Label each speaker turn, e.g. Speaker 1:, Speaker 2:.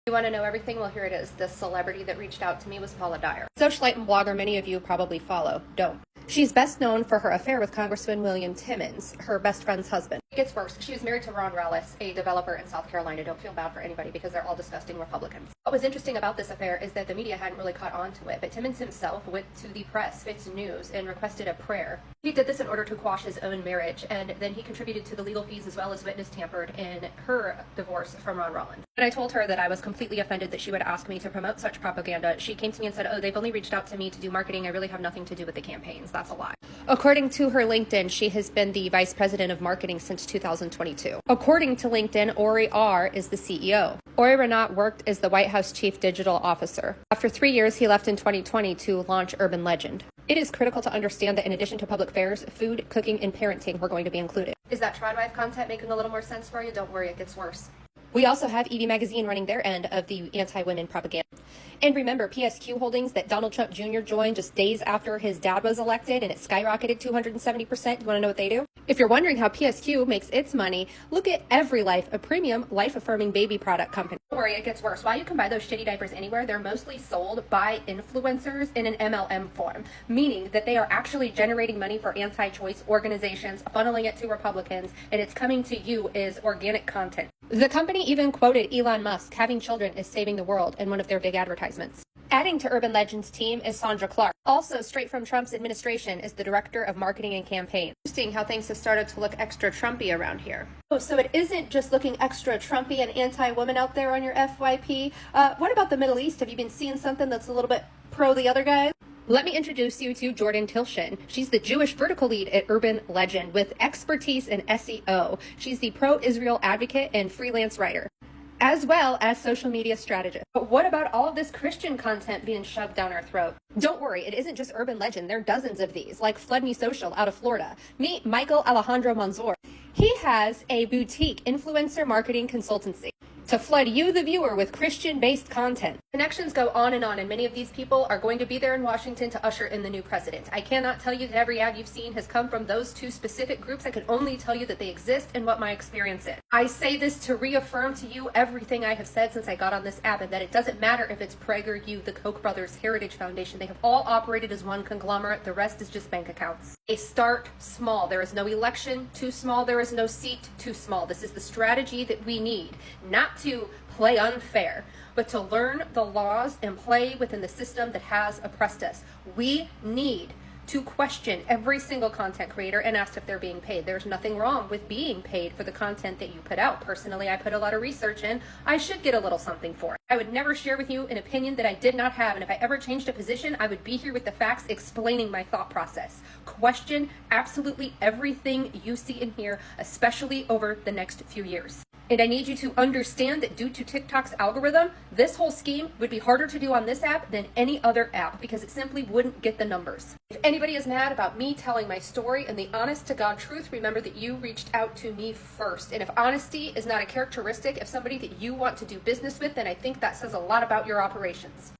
Speaker 1: You want to know everything? Well, here it is. The celebrity that reached out to me was Paula Dyer. Socialite and blogger many of you probably follow. Don't. She's best known for her affair with Congressman William Timmons, her best friend's husband. It gets worse. She was married to Ron Rallis, a developer in South Carolina. Don't feel bad for anybody because they're all disgusting Republicans. What was interesting about this affair is that the media hadn't really caught on to it, but Timmons himself went to the press, Fitz News, and requested a prayer. He did this in order to quash his own marriage, and then he contributed to the legal fees as well as witness tampered in her divorce from Ron Rollins. When I told her that I was completely offended that she would ask me to promote such propaganda, she came to me and said, "Oh, they've only reached out to me to do marketing. I really have nothing to do with the campaigns." That's a lie. According to her LinkedIn, she has been the vice president of marketing since 2022. According to LinkedIn, Ori R. is the CEO. Ori Renat worked as the White House chief digital officer. After 3 years, he left in 2020 to launch Urban Legend. It is critical to understand that in addition to public fairs, food, cooking, and parenting were going to be included. Is that Trodwife content making a little more sense for you? Don't worry, it gets worse. We also have EV Magazine running their end of the anti-women propaganda. And remember, PSQ Holdings that Donald Trump Jr. joined just days after his dad was elected, and it skyrocketed 270%. You want to know what they do? If you're wondering how PSQ makes its money, look at Every Life, a premium life-affirming baby product company. Don't worry, it gets worse. While you can buy those shitty diapers anywhere, they're mostly sold by influencers in an MLM form, meaning that they are actually generating money for anti-choice organizations, funneling it to Republicans, and it's coming to you as organic content. The company even quoted Elon Musk, "Having children is saving the world," in one of their big advertisements. Adding to Urban Legend's team is Sandra Clark. Also straight from Trump's administration is the director of marketing and campaign. Interesting how things have started to look extra Trumpy around here. Oh, so it isn't just looking extra Trumpy and anti-women out there on your FYP. What about the Middle East? Have you been seeing something that's a little bit pro the other guys? Let me introduce you to Jordan Tilshin. She's the Jewish vertical lead at Urban Legend with expertise in SEO. She's the pro-Israel advocate and freelance writer, as well as social media strategist. But what about all of this Christian content being shoved down our throat? Don't worry, it isn't just Urban Legend. There are dozens of these, like Flood Me Social out of Florida. Meet Michael Alejandro Manzor. He has a boutique influencer marketing consultancy to flood you, the viewer, with Christian-based content. Connections go on, and many of these people are going to be there in Washington to usher in the new president. I cannot tell you that every ad you've seen has come from those two specific groups. I can only tell you that they exist and what my experience is. I say this to reaffirm to you everything I have said since I got on this app, and that it doesn't matter if it's PragerU, the Koch brothers, Heritage Foundation. They have all operated as one conglomerate. The rest is just bank accounts. They start small. There is no election too small. There is no seat too small. This is the strategy that we need, not to play unfair, but to learn the laws and play within the system that has oppressed us. We need to question every single content creator and ask if they're being paid. There's nothing wrong with being paid for the content that you put out. Personally, I put a lot of research in. I should get a little something for it. I would never share with you an opinion that I did not have, and if I ever changed a position, I would be here with the facts explaining my thought process. Question absolutely everything you see in here, especially over the next few years. And I need you to understand that due to TikTok's algorithm, this whole scheme would be harder to do on this app than any other app because it simply wouldn't get the numbers. If anybody is mad about me telling my story and the honest to God truth, remember that you reached out to me first. And if honesty is not a characteristic of somebody that you want to do business with, then I think that says a lot about your operations.